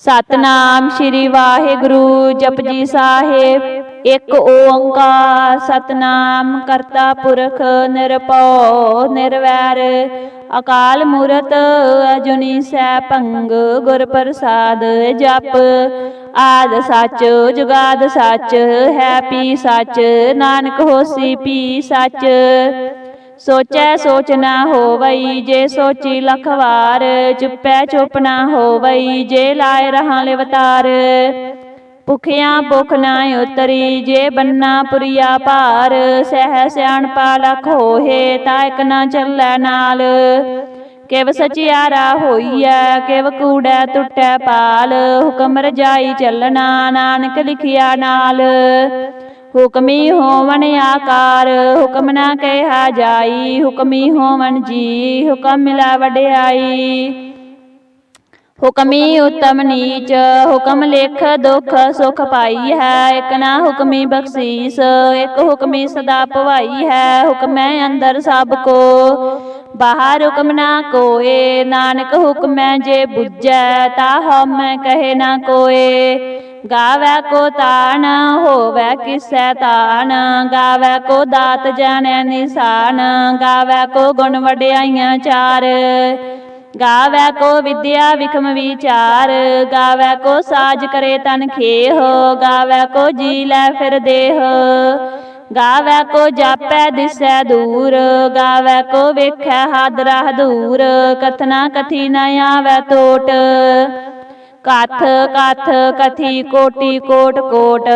सतनाम श्री वाहिगुरु जपजी साहिब। एक ओंकार सतनाम करता पुरख निरभउ निर्वैर अकाल मूरत अजुनी सैभंग गुर प्रसाद जप। आद सच जुगाद सच है पी सच नानक होसी पी सच। सोचै सोच ना होवई जे सोची लख वार चुपै चुप ना होवई जे लाए रहां लिवतार। भुखिया भुख ना उतरी जे बन्ना पुरिया भार सह सियाणपा लख होहे तायक ना चलै नाल। किव सचियारा होईऐ किव कूड़ै टुटै पाल हुक्म रजाई चलना नानक लिखिया नाल। हुक्मी होवन आकार हुक्म ना कहा जाई हुक्मी होवन जी हुक्म मिला वड्याई। हुक्मी उत्तम नीच हुक्म लिख दुख सुख पाई है। एक ना हुक्मी बख्शीस एक हुक्मी सदा पवाई है। हुक्म अंदर सब को बाहर हुक्म ना कोए नानक हुक्म जे बुझै ता हम कहे ना कोए। गावै को तान होवै किसै तान गावै को दात जाने निशान। गावै को गुण वड्याइयां चार गावै को विद्या विखम विचार। गावै को साज करे तन खेह गावै को जी लै फिर देह। गावै को जापै दिसै दूर गावै को वेखै हादरा हदूर। कथना कथी न आवै टोट कथ कथ कथी कोटि कोट कोट।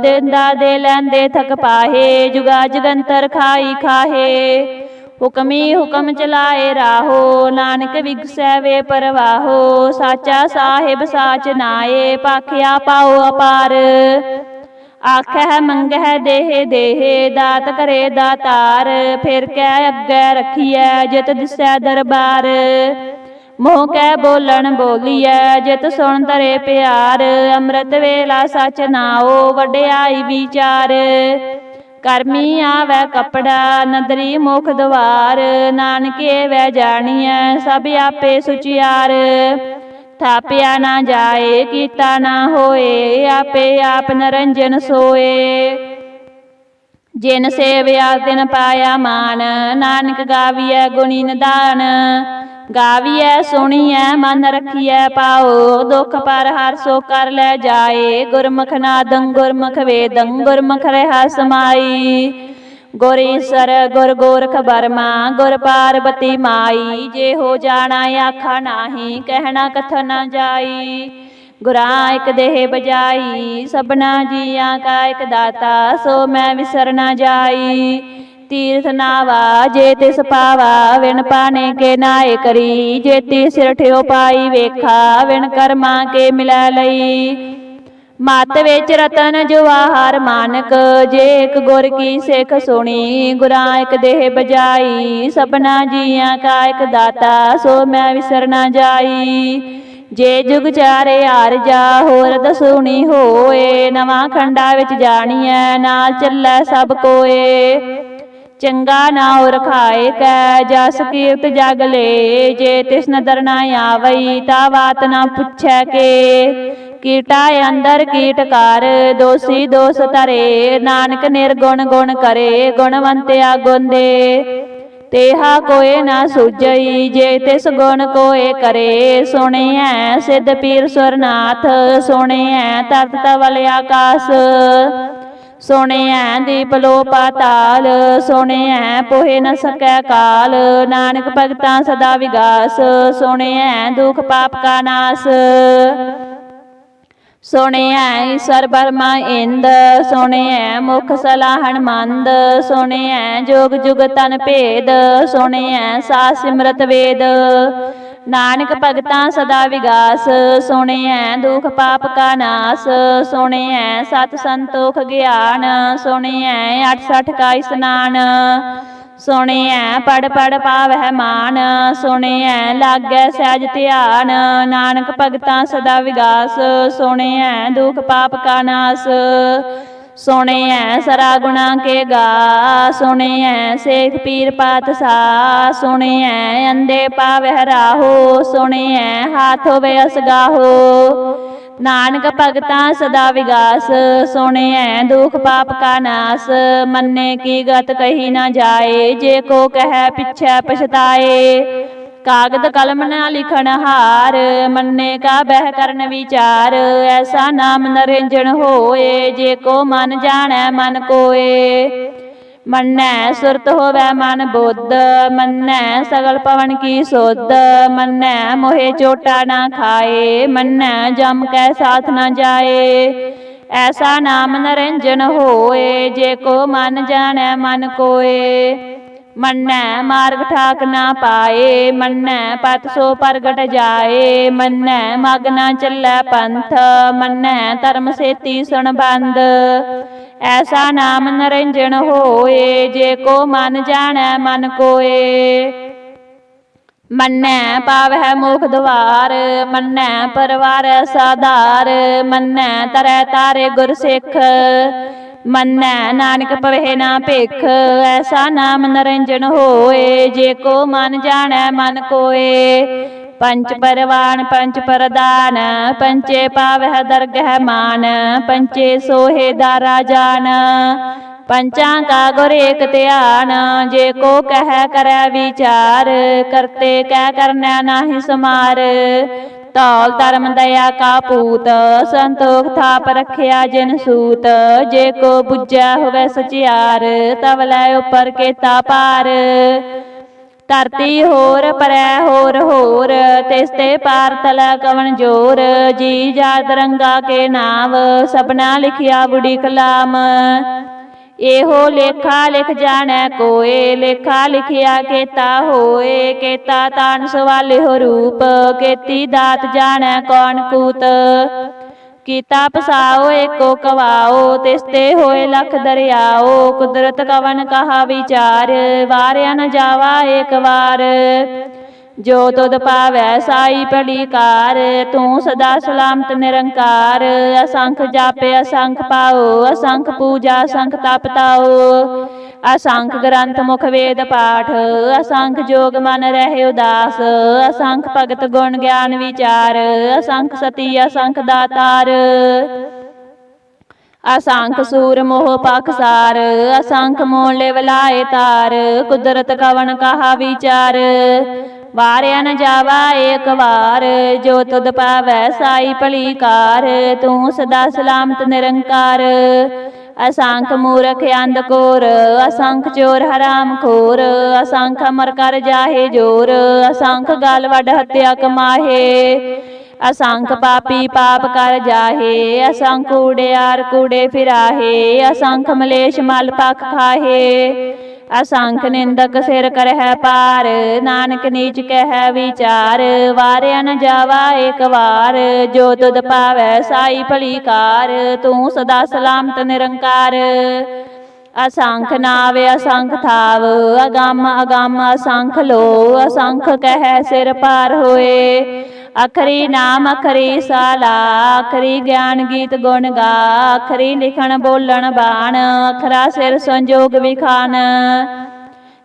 देंदा दे लैंदे थक पाहे जुगा जगंतर खाई खाहे। हुक्मी हुक्म चलाए राहो नानक विगसै वे परवाहो। साचा साहिब साच नाए पाखिया पाओ अपार। आखै मंगै देह देह दात करे दातार। फिर कै अग्गै रखिए जित दिसै दरबार। मोह कै बोलन बोलिए जित सुन धरे प्यार। अमृत वेला सच नाओ वड्याई विचार। करमी आवै कपड़ा नदरी मुख द्वार। नानके वै जानिए सब आपे सुचियार। थापिया ना जाए कीता ना होए आपे आप नरंजन सोए। जिन सेवया तिन पाया मान नानक गाविया गुणी निदान। गाविया सुनिए मन रखिए पाओ दुख पर हर सो कर लै जाए। गुरमुख नादं गुरमुख वेदं गुरमुख रहा समाई। गुर ईसर गुर गोरख बर्मा गुर पार्वती माई। जे हो जाना आखा नाही कहना कथन न जाई। गुरा एक देह बजाई सबना जिया का एक दाता सो मैं विसर न जाई। तीर्थ नावा जे तिस पावा विन पाने के नाए करी। जेती सिर ठियो पाई वेखा विन कर्मा के मिलै लई। मत विच रतन जवाहर मानक जे एक गुर की सिख सुनी। गुरा एक देह बजाई सबना जिया का एक दाता सो मैं विसर न जाई। जे जुग चारे हार जा होर दसूनी होए। नवा खंडा विच जानिए नाल चलै सब कोए। चंगा नाउ रखाए कै जस कीर्त जग ले। जे तिस नदर ना आवई ता बात ना पुछै के। कीटा अंदर कीट कर दोषी दोष धरे। नानक निर्गुण गुण करे गुणवंत्या गुण दे। तेहा कोय ना सूझई जे तिस गुण कोय करे। सुने है सिद्ध पीर सुरनाथ सुने है तरत तवल आकाश। सुने है दीप लो पाताल सुने है पोहे न सकै काल। नानक भगतां सदा विगास सुने है दुख पाप का नाश। सुने है ईश्वर ब्रह्मा इंद सुने है मुख सलाहन मंद। सुने है जोग जुग तन भेद सुने है सा सिमरत वेद। नानक भगतां सदा विगास सुने है दुख पाप का नाश। सुने है सत संतोख ज्ञान सुने है 68 का स्नान। सुने है पढ़ पढ़ पावै मान सुने है लागै सहज ध्यान। नानक भगतां सदा विगास सुने है दुख पाप का नाश। सुने है सरा गुणा के गा सुने है शेख पीर पातशाह। सुने है अंधे पावै राहो सुने है हाथ होवे असगाहो। नानक भगता सदा विगास, सुने दुख पाप का नाश। मन्ने की गत कही न जाए, जे को कह पिछे पछताए। कागद कलम न लिखन हार, मन्ने का बह करन विचार। ऐसा नाम निरंजन होए, जे को मन जाने मन कोए। मन्नै सुरत होवै मन बुद्ध, मन्नै सगल पवन की सुध। मन्नै मोहे चोटा ना खाए, मन्नै जम कै साथ न जाए। ऐसा नाम निरंजन होए, जे को मन जाने मन कोए। मन्नै मार्ग ठाक ना पाए, मन्नै पथ सो प्रगट जाए। मन्नै मग ना चलै पंथ, मन्नै धर्म सेती सुन बंद। ऐसा नाम निरंजन होए, जे को मन जाने मन कोए। मन्नै पावै मोख द्वार, मन्नै परवारै साधार। मन्नै तरै तारे गुर सिख, मन्नै नानक पवे ना भिख। ऐसा नाम निरंजन होए, जे को मन जाने मन कोए। पंच परवान पंच प्रदान, पंचे पावै दरगह मान। पंचे सोहे दारा जान, पंचा का गुर एक ध्यान। जे को कह करे विचार, करते कह करना नाही समार। तौल धर्म दया का पूत, संतोख थाप रखिया जिन सूत। जे को बुझै होवे सचियार, तब लै उपर केता पार। धरती होर परै होर होर, तिसते पार तलै कवन जोर। जी जात रंगा के नाम, सबना लिखिया बुढ़ी कलाम। एहो लेखा लिख जाने कोए, लेखा लिखिया केता होए। केता तान सवाले हो रूप, केती दात जाने कौन कूत। कीता पसाओ एको कवाओ, तिसते होए लख दरियाओ। कुदरत कवन कहा विचार, वारिया न जावा एक बार। जो तुद पावै साई भली कार, तू सदा सलामत निरंकार। असंख जापे असंख पाओ, असंख पूजा असंख तप ताओ। असंख ग्रंथ मुख वेद पाठ, असंख जोग मन रहे उदास। असंख भगत गुण ज्ञान विचार, असंख सती असंख दातार। असंख सूर मोह पाखसार, असंख मोह लेवलाए तार। कुदरत कवन कहा विचार, वारिया न जावा एक बार। जो तुद पावै साई भली कार, तू सदा सलामत निरंकार। असंख मूरख अंध कोर, असंख चोर हराम खोर। असंख अमर कर जाहे जोर, असंख गाल वड हत्या कमाहे। असंख पापी पाप कर जाहे, असंख उड़ियार कूड़े फिराहे। असंख मलेश मल पख खाहे, असंख निंदक सिर करह पार। नानक नीच कह विचार, वारिया न जावा एक बार। जो तुद पावै साई भली कार, तू सदा सलामत निरंकार। असंख नाव असंख थाव, अगम अगम असंख लो। असंख कह सिर पार होए, अखरी नाम अखरी साला। अखरी ज्ञान गीत गुण गा, अखरी लिखण बोलन बाण। अखरा सिर संजोग विखान,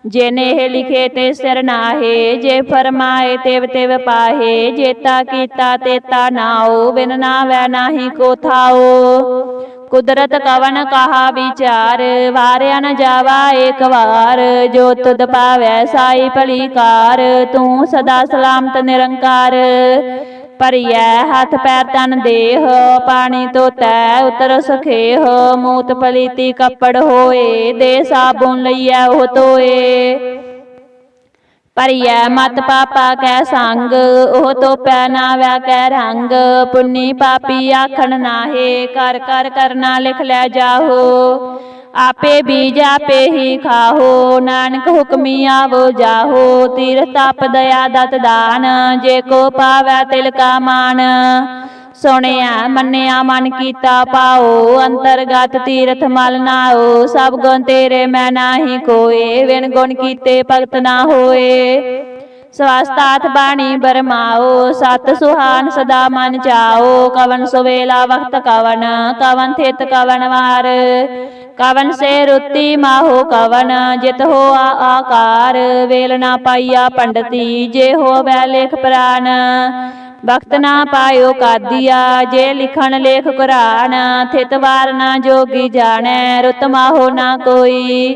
जेने लिखे ते सिर नाहे। जे फरमाए तेव तेव पाहे, जेता कीता तेता नाओ। बिन नावै नाही को थाओ, कुदरत कवन कहा विचार। वारिया न जावा एक बार, जो तुद पावै साई भली कार। तू सदा सलामत निरंकार। भरियै हथ पैर तन देह, पानी धोतै उतर सखेह। मूत पलीती कपड़ होए, दे साबुन लइयै ओह धोए। भरियै मत पापा कै संग, ओह धोपै नावै कै रंग। पुन्नी पापी आखन नाहे, कर कर करना लिख लै जाहो। आपे बीज आपे ही खाहो, नानक हुक्मी आवो जाहो। तीरथ तप दया दत दान, जे को पावै तिल का मान। सुनिया मन्निया मन कीता पाओ, अंतरगत तीरथ मल नाओ। सब गुण तेरे मैं नाही कोए, बिन गुण कीते भगत ना होए। स्वास्थात बाणी बरमाओ, सत सुहान सदा मन चाओ। कवन सुवेला वक्त कवन, कवन थित कवन वार। कवन से रुति माहो कवन, जित हो आकार। वेल ना पाइया पंडती, जे हो वै लेख प्राण। ਵਕਤ ਨਾ ਪਾਇਓ ਕਾਦੀਆ ਜੇ ਲਿਖਣ ਲੇਖ ਕੁਰਾਨ ਥਿਤ ਵਾਰ ਨਾ ਜੋਗੀ ਜਾਣੈ ਰੁਤ ਮਾਹੋ ਨਾ ਕੋਈ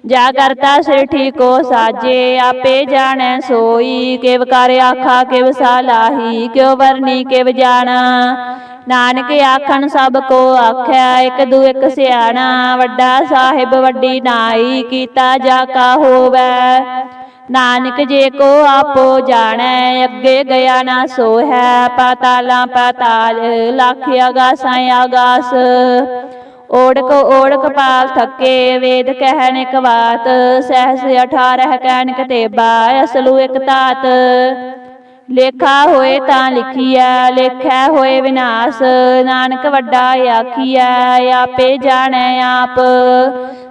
ਜਾ ਕਰਤਾ ਸਿਰਠੀ ਕੋ ਸਾਜੇ ਆਪੇ ਜਾਣੈ ਸੋਈ ਕਿਵ ਕਰ ਆਖਾ ਕਿਵ ਸਾਲਾਹੀ ਕਿਉ ਵਰਨੀ ਕਿਵ ਜਾਣਾ ਨਾਨਕ ਆਖਣ ਸਭ ਕੋ ਆਖਿਆ ਇੱਕ ਦੂ ਇੱਕ ਸਿਆਣਾ ਵੱਡਾ ਸਾਹਿਬ ਵੱਡੀ ਨਾਈ ਕੀਤਾ ਜਾ ਕਾ ਹੋਵੈ ਨਾਨਕ ਜੇ ਕੋ ਆਪੋ ਜਾਣੈ ਅੱਗੇ ਗਿਆ ਨਾ ਸੋਹੈ ਪਾਤਾਲਾਂ ਪਾਤਾਲ ਲੱਖ ਆਗਾਸਾਂ ਆਗਾਸ ਓੜਕ ਓੜਕ ਪਾਲ ਥੱਕੇ ਵੇਦ ਕਹਿਣ ਇਕ ਬਾਤ ਸਹਿਸ 18 ਕਹਿਣ ਕਤੇਬਾ ਅਸਲੂ ਇਕ ਤਾਤ ਲੇਖਾ ਹੋਏ ਤਾਂ ਲਿਖੀਐ ਲੇਖੈ ਹੋਏ ਵਿਨਾਸ਼ ਨਾਨਕ ਵੱਡਾ ਆਖੀਐ ਆਪੇ ਜਾਣੈ ਆਪ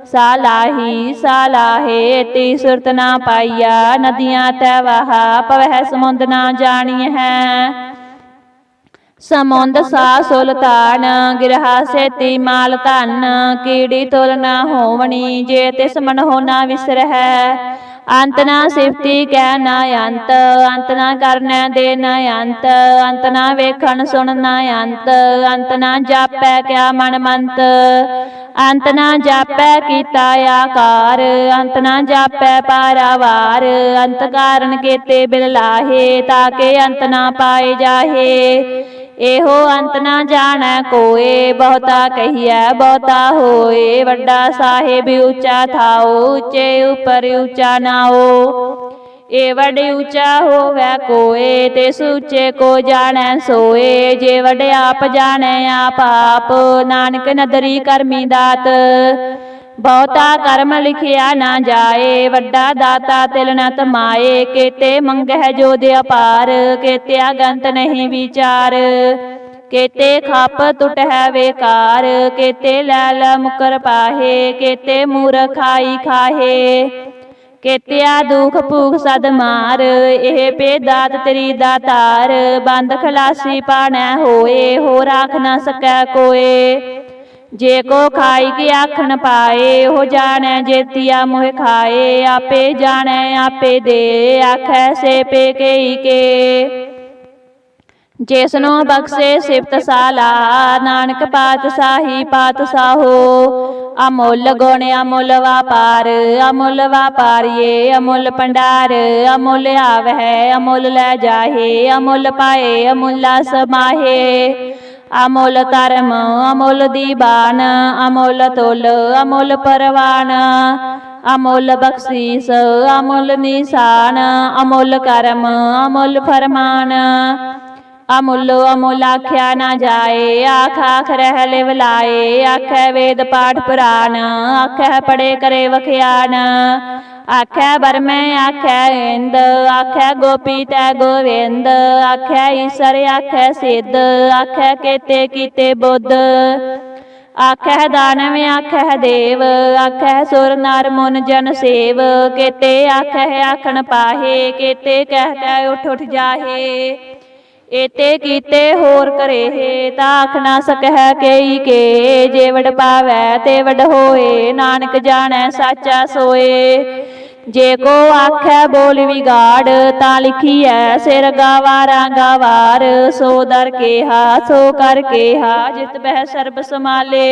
ਸਾਲਾਹੀ ਸਾਲਾਹੇ ਤੀ ਸੁਰਤ ਨਾ ਪਾਈਆ ਨਦੀਆਂ ਤੈ ਵਹਾ ਪਵਹਿ ਸਮੁੰਦ ਨਾ ਜਾਣੀਐ ਸਮੁੰਦ ਸਾ ਸੁਲਤਾਨ ਗਿਰਹਾ ਸੇਤੀ ਮਾਲ ਧਨ ਕੀੜੀ ਤੁਲ ਨਾ ਹੋਵਣੀ ਜੇ ਤਿਸ ਮਨ ਹੋ ਨਾ ਵਿਸਰਹਿ ਅੰਤ ਨਾ ਸਿਫਤੀ ਕਹਿ ਨਾ ਅੰਤ ਅੰਤ ਨਾ ਕਰਨੈ ਦੇ ਨਾ ਅੰਤ ਅੰਤ ਨਾ ਵੇਖਣ ਸੁਣ ਨਾ ਅੰਤ ਅੰਤ ਨਾ ਜਾਪੈ ਕਿਆ ਮਨ ਮੰਤ ਅੰਤ ਨਾ ਜਾਪੈ ਕੀਤਾ ਆਕਾਰ ਅੰਤ ਨਾ ਜਾਪੈ ਪਾਰਾਵਾਰ ਅੰਤ ਕਾਰਨ ਕੇਤੇ ਬਿਲ ਲਾਹੇ ਤਾਕੇ ਅੰਤ ਨਾ ਪਾਏ ਜਾਹੇ ਇਹੋ ਅੰਤ ਨਾ ਜਾਣੈ ਕੋਏ ਬਹੁਤਾ ਕਹੀਐ ਬਹੁਤਾ ਹੋਏ ਵੱਡਾ ਸਾਹਿਬ ਉੱਚਾ ਥਾਓ ਉੱਚੇ ਉਪਰ ਉੱਚਾ ਨਾਓ ਇਹ ਵੱਡ ਉੱਚਾ ਹੋਵੈ ਕੋਏ ਤਿਸ ਉੱਚੇ ਕੋ ਜਾਣੈ ਸੋਏ ਜੇ ਵੱਡ ਆਪ ਜਾਣੈ ਆਪ ਆਪ ਨਾਨਕ ਨਦਰੀ ਕਰਮੀ ਦਾਤ ਬਹੁਤਾ ਕਰਮ ਲਿਖਿਆ ਨਾ ਜਾਏ ਵੱਡਾ ਦਾਤਾ ਤਿਲ ਨ ਤਮਾਏ ਕੇਤੇ ਮੰਗਹਿ ਜੋ ਦੇ ਅਪਾਰ ਕੇਤੇ ਅਗੰਤ ਨਹੀਂ ਵਿਚਾਰ ਕੇਤੇ ਖਪ ਟੁਟਹਿ ਵੇਕਾਰ ਕੇਤੇ ਲੈਲ ਮੁਕਰ ਪਾਹੇ ਕੇਤੇ ਮੂਰਖਾਈ ਖਾਹੇ ਕੇਤਿਆ ਦੁਖ ਭੂਖ ਸਦ ਮਾਰ ਇਹ ਪੇ ਦਾਤ ਤੇਰੀ ਦਾਤਾਰ ਬੰਦ ਖਲਾਸੀ ਪਾਣੈ ਹੋਏ ਹੋ ਰਾਖ ਨਾ ਸਕੈ ਕੋਏ ਜੇ ਕੋ ਖਾਈ ਕੀ ਆਖਣ ਪਾਏ ਹੋ ਜਾਣੈ ਜੇਤੀਆ ਮੋਹ ਖਾਏ ਆਪੇ ਜਾਣੈ ਆਪੇ ਦੇ ਆਖੈ ਸੇ ਪੇ ਕਈ ਕੇ ਜਿਸਨੋ ਬਖਸ਼ੇ ਸਿਫਤ ਸਾਲਾ ਨਾਨਕ ਪਾਤਸ਼ਾਹੀ ਪਾਤਸ਼ਾਹੋ ਅਮੁੱਲ ਗੁਣ ਅਮੁੱਲ ਵਾਪਾਰ ਅਮੁੱਲ ਵਾਪਾਰੀਏ ਅਮੁੱਲ ਭੰਡਾਰ ਅਮੁੱਲ ਆਵਹਿ ਅਮੁੱਲ ਲੈ ਜਾਹੇ ਅਮੁੱਲ ਪਾਏ ਅਮੁੱਲਾ ਸਮਾਹੇ ਅਮੁੱਲ ਧਰਮ ਅਮੁੱਲ ਦੀਬਾਨ ਅਮੁੱਲ ਤੁਲ ਅਮੁੱਲ ਪਰਵਾਨ ਅਮੁੱਲ ਬਖਸ਼ੀਸ ਅਮੁੱਲ ਨਿਸ਼ਾਨ ਅਮੁੱਲ ਕਰਮ ਅਮੁੱਲ ਫਰਮਾਨ ਅਮੁੱਲ ਅਮੁੱਲ ਆਖਿਆ ਨਾ ਜਾਏ ਆਖ ਆਖ ਰਹਿ ਲਿਵ ਲਾਏ ਆਖੈ ਵੇਦ ਪਾਠ ਪੁਰਾਣ ਆਖੈ ਪੜੇ ਕਰੇ ਵਖਿਆਨ ਆਖੈ ਬਰਮੈ ਆਖੈ ਇੰਦ ਆਖੈ ਗੋਪੀ ਤੈ ਗੋਵਿੰਦ ਆਖੈ ਈਸਰ ਆਖੈ ਸਿੱਧ ਆਖੈ ਕੇਤੇ ਕੀਤੇ ਬੁੱਧ ਆਖੈ ਦਾਨਵ ਆਖੈ ਦੇਵ ਆਖੈ ਸੁਰ ਨਰ ਮੁਨ ਜਨ ਸੇਵ ਕੇਤੇ ਆਖੈ ਆਖਣ ਪਾਹੇ ਕੇਤੇ ਕਹਿ ਕਹਿ ਉਠ ਉਠ ਜਾਹੇ ਏਤੇ ਕੀਤੇ ਹੋਰ ਕਰੇਹੇ ਤਾ ਆਖ ਨਾ ਸਕਹਿ ਕਈ ਕੇ ਜੇ ਵਡ ਪਾਵੈ ਤੇ ਵਡ ਹੋਏ ਨਾਨਕ ਜਾਣੈ ਸਾਚਾ ਸੋਏ ਜੇ ਕੋ ਆਖੈ ਬੋਲ ਵਿਗਾੜ ਤਾਂ ਲਿਖੀਐ ਸਿਰ ਗਾਵਾਰਾਂ ਗਾਵਾਰ ਸੋ ਦਰ ਕੇਹਾ ਸੋ ਕਰ ਕੇਹਾ ਜਿਤ ਬਹਿ ਸਰਬ ਸਮਾਲੇ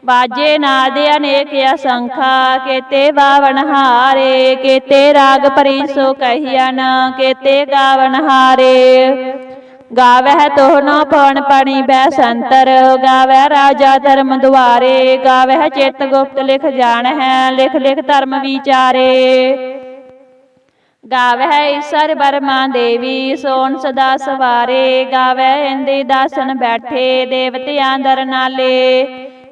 ਬਾਜੇ ਨਾਦ ਅਨੇਕ ਅਸੰਖਾ ਕੇਤੇ ਬਾਵਨ ਹਾਰੇ ਕੇਤੇ ਰਾਗ ਭਰੀ ਸੋ ਕਹੀਆ ਨਾ ਕੇਤੇ ਗਾਵਨ ਹਾਰੇ ਗਾਵਹਿ ਤੋਹਨੋ ਪਵਨ ਪਾਣੀ ਬੈ ਸੰਤਰ ਗਾਵਹਿ ਰਾਜਾ ਧਰਮ ਦੁਆਰੇ ਗਾਵਹਿ ਚਿਤ ਗੁਪਤ ਲਿਖ ਜਾਣਹਿ ਲਿਖ ਲਿਖ ਧਰਮ ਵਿਚਾਰੇ ਗਾਵਹਿ ਈਸਰ ਬਰਮਾ ਦੇਵੀ ਸੋਨ ਸਦਾ ਸਵਾਰੇ ਗਾਵਹਿ ਇੰਦੇ ਦਾਸਨ ਬੈਠੇ ਦੇਵਤਿਆਂ ਦਰ ਨਾਲੇ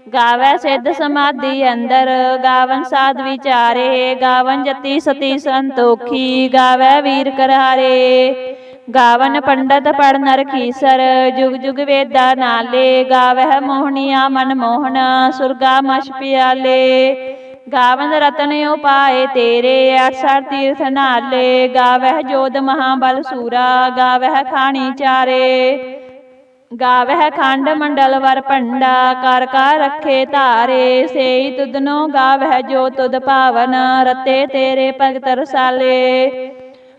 ਗਾਵੈ ਸਿੱਧ ਸਮਾਧੀ ਅੰਦਰ ਗਾਵਨ ਸਾਧ ਵਿਚਾਰੇ ਗਾਵਨ ਜਤੀ ਸਤੀ ਸੰਤੋਖੀ ਗਾਵੈ ਵੀਰ ਕਰਾਰੇ ਗਾਵਨ ਪੰਡਤ ਪੜ ਨਰ ਖੀਸਰ ਜੁਗ ਜੁਗ ਵੇਦਾ ਨਾਲੇ ਗਾਵਹਿ ਮੋਹਣੀਆ ਮਨ ਮੋਹਨ ਸੁਰਗਾ ਮਛ ਪਿਆਲੇ ਗਾਵਨ ਰਤਨ ਉਪਾਏ ਤੇਰੇ 68 ਤੀਰਥ ਨਾਲੇ ਗਾਵਹਿ ਜੋਧ ਮਹਾਬਲ ਸੂਰਾ ਗਾਵਹਿ ਖਾਣੀ ਚਾਰੇ ਗਾਵਹਿ ਖੰਡ ਮੰਡਲ ਵਰ ਭੰਡਾ ਕਰ ਕਾ ਰੱਖੇ ਧਾਰੇ ਸੇਈ ਤੁਧਨੋ ਗਾਵਹਿ ਜੋ ਤੁਧ ਭਾਵਨ ਰਤੇ ਤੇਰੇ ਭਗਤ ਰਸਾਲੇ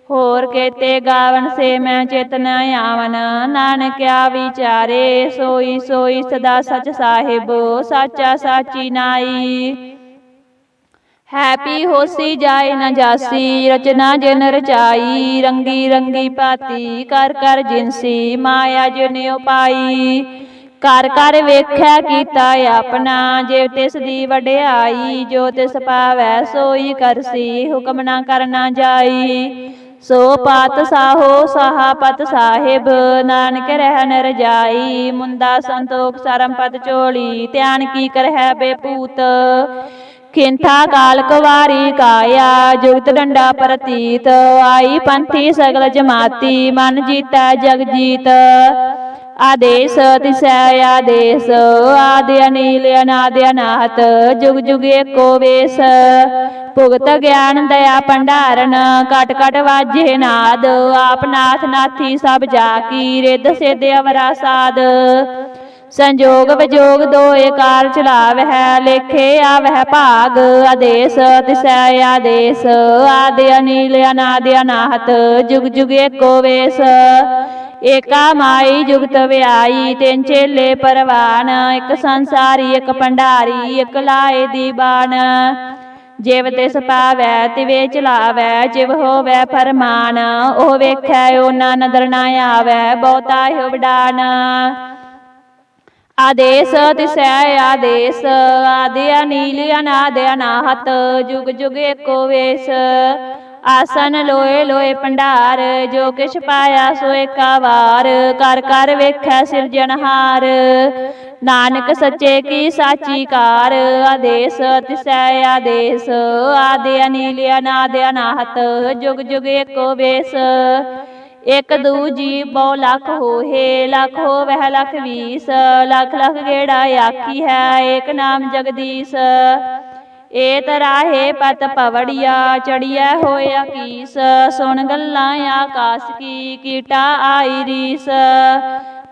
ਹੋਰ केते गावन से मैं चेतन आवन। नानकिया विचारे सोई सोई सदा सच साहिब। साचा साची नाई हैप्पी होसी जाए न जासी। रचना जिन रचाई रंगी रंगी पाती। कर कर जिनसी माया जिन्यो पाई। कर कर वेख्या कीता अपना जे तिस दी वड्याई। जो तिस पावै सोई करसी हुक्म ना करना जाई। सो पात साहो साहा पत साहिब। नानक रहन रजाई मुंदा संतोख सरम पत चोली। ध्यान की करहै बेपूत खिंथा काल कुवारी काया। जुगत डंडा प्रतीत आई पंथी सगल जमाती। मन जीता जग जीत आदेश तिसै आदेश। आदि अनील अनादि अनाहत जुग जुग एको वेश। भुगत ज्ञान दया भंडारन कट कट वाजे नाद। आप नाथ नाथी सब जाकी रिद सिद्ध अवरा साध। संजोग विजोग दोए काल चलावह लेखे आवह भाग। आदेश तिसै आदेश आदि अनील अनादि अनाहत जुग जुग एको वेश। एका माई जुगत व्याई तिन चेले परवान। एक संसारी एक भंडारी एक लाए दीवान। जिव तिस पावै तिवे चलावै जिव होवै फरमान। ओह वेखै ओना नदर ना आवै बहुता हो वडान। आदेश तिसै आदेश आदि अनील अनादि अनाहत जुग जुग एको वेश। आसन लोए लोए भंडार जो किछ पाया सो एका वार। कर कर वेखै सिरजनहार नानक सच्चे की साची कार। आदेश तिसै आदेश आदि अनील अनादि अनाहत जुग जुग एको वेश। एक दू जी बहु लख होहे लख हो वह लख बीस। लख लख गेड़ा आखी है एक नाम जगदीश। ए तराहे पत पवड़िया चढ़िया होया कीस। सुन गल्लां आकाश की कीटा आई रीस।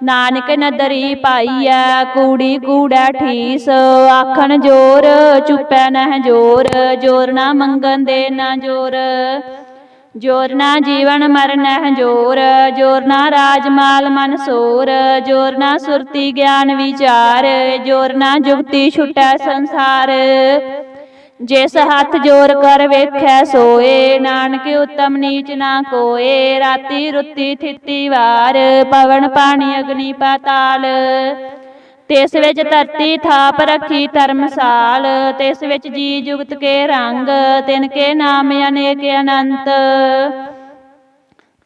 नानक नदरी पाईया कूड़ी कूड़ा ठीस। आखन जोर चुपै नह जोर जोर ना मंगन दे ना जोर। जोर ना जीवन मरण है जोर जोर ना राजमाल मन सोर। जोर ना सुरती ज्ञान विचार जोर ना जुगती छुटै संसार। जिस हाथ जोर कर वेखै सोए नानक उत्तम नीच ना कोए। राती रुती थिती वार पवन पानी अग्नि पाताल। तिस विच धरती थाप रखी धर्मसाल। तिस विच जी जुगत के रंग तिनके नाम अनेक अनंत।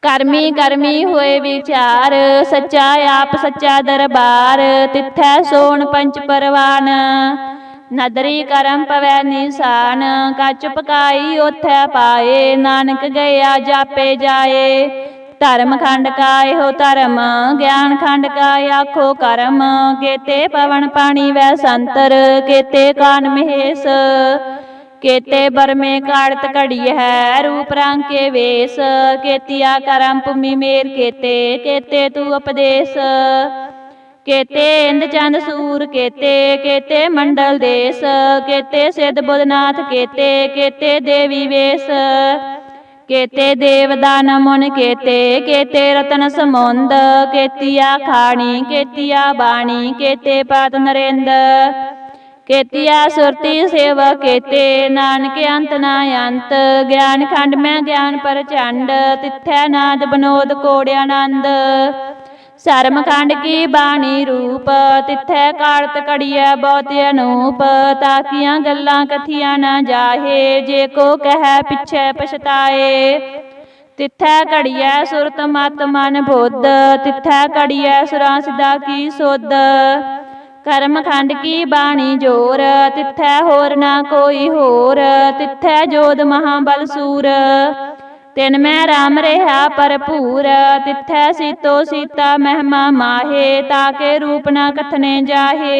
करमी करमी होए विचार सच्चा आप सच्चा दरबार। तिथै सोन पंच परवान नदरी करम पवै निशान। कच पकाई ओथै पाए नानक गया जापे जाए। धर्म खंड का एहो धर्म ज्ञान खंड का आखो कर्म। केते पवन पानी वै संतर केते कान महेश। केते बरमे काड़त घड़ी है रूप रंग के वेश। केतिया करम भूमि मेर केते केते तू उपदेश। केते इंद चंद सूर केते केते मंडल देश। केते सिद्ध बुधनाथ केते केते देवी वेश। केते देवदान मुन केते केते रतन समुंद। केतिया खाणी केतिया बाणी केते पात नरेंद। केतिया सुरती सेव केते नानक अंत ना अंत। ज्ञान खंड में ज्ञान प्रचंड तिथै नाद बनोद कोड़्यानंद। शर्म खंड की बाणी रूप तिथै काड़त घड़िया बहुत अनूप। ताकियां गल्लां कथियां ना जाहे जे को कह पिछै पछताए। तिथै घड़िया सुरत मत मन बुद्ध तिथै घड़िया सुरा सिदा की सुध। कर्म खंड की बाणी जोर तिथै होर ना कोई होर। तिथै जोध महाबल सूर तिन मैं राम रहा भरपूर। तिथै सीतो सीता महिमा माहे ताके रूप ना कथने जाहे।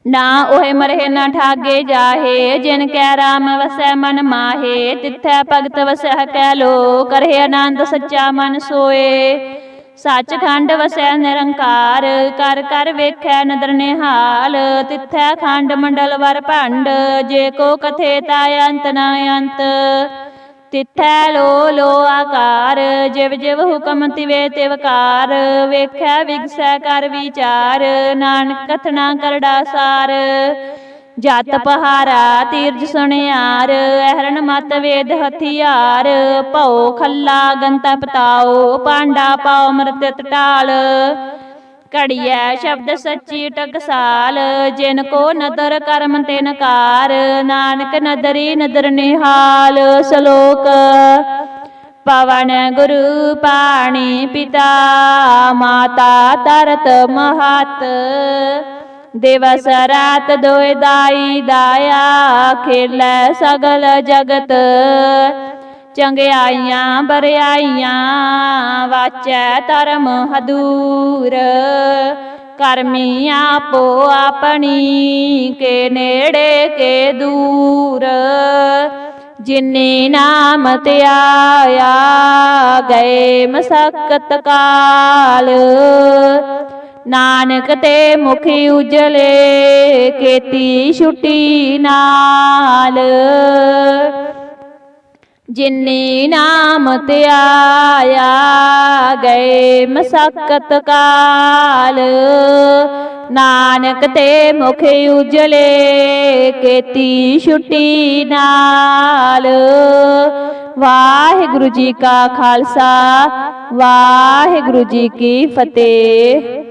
ना ओहे मरहे ना ठागे जाहे जिन कै राम वसै मन माहे। तिथै भगत वसै कै लो करहे आनंद सच्चा मन सोए। सचखंड वसै निरंकार कर कर वेखै नदर निहाल। तिथै खंड मंडल वर भंड जे को कथे ताय अंत ना अंत। ਤਿੱਥੈ ਲੋ ਲੋ ਆਕਾਰ, ਜਿਵ ਜਿਵ ਹੁਕਮ ਤਿਵੇ ਤਿਵ ਕਾਰ। ਵੇਖੈ ਵਿਗਸੈ ਕਰ ਵਿਚਾਰ, ਨਾਨਕ ਕਥਨਾ ਕਰੜਾ ਸਾਰ। ਜਤ ਪਹਾਰਾ ਤੀਰਜ ਸੁਣਿਆਰ, ਐਹਰਨ ਮਤ ਵੇਦ ਹਥਿਆਰ। ਭਉ ਖੱਲਾ ਗੰਤਾ ਪਤਾਓ, ਪਾਂਡਾ ਪਾਓ ਅੰਮ੍ਰਿਤ ਢਾਲ। ਘੜੀਐ ਸ਼ਬਦ ਸੱਚੀ ਟਕਸਾਲ, ਜਿਨ ਕੋ ਨਦਰ ਕਰਮ ਤਿਨ ਕਾਰ। ਨਾਨਕ ਨਦਰੀ ਨਦਰ ਨਿਹਾਲ। ਸ਼ਲੋਕ। ਪਵਨ ਗੁਰੂ ਪਾਣੀ ਪਿਤਾ, ਮਾਤਾ ਧਰਤ ਮਹਤ। ਦਿਵਸ ਰਾਤ ਦੋਇ ਦਾਈ ਦਾਇਆ, ਖੇਲੈ ਸਗਲ ਜਗਤ। ਚੰਗਿਆਈਆਂ ਬਰਿਆਈਆਂ, ਵਾਚੈ ਧਰਮ ਹਦੂਰ। ਕਰਮੀ ਆਪੋ ਆਪਣੀ, ਕੇ ਨੇੜੇ ਕੇ ਦੂਰ। ਜਿਨੀ ਨਾਮ ਧਿਆਇਆ, ਗਏ ਮਸਕਤ ਕਾਲ। ਨਾਨਕ ਤੇ ਮੁਖ ਉਜਲੇ, ਕੀਤੀ ਛੁਟੀ ਨਾਲ। ਜਿਨੀ ਨਾਮ ਧਿਆਇਆ, ਗਏ ਮਸਕਤ ਕਾਲ। ਨਾਨਕ ਤੇ ਮੁਖ ਉਜਲੇ, ਕੀਤੀ ਛੁਟੀ ਨਾਲ। ਵਾਹਿਗੁਰੂ ਜੀ ਕਾ ਖਾਲਸਾ, ਵਾਹਿਗੁਰੂ ਜੀ ਕੀ ਫਤਿਹ।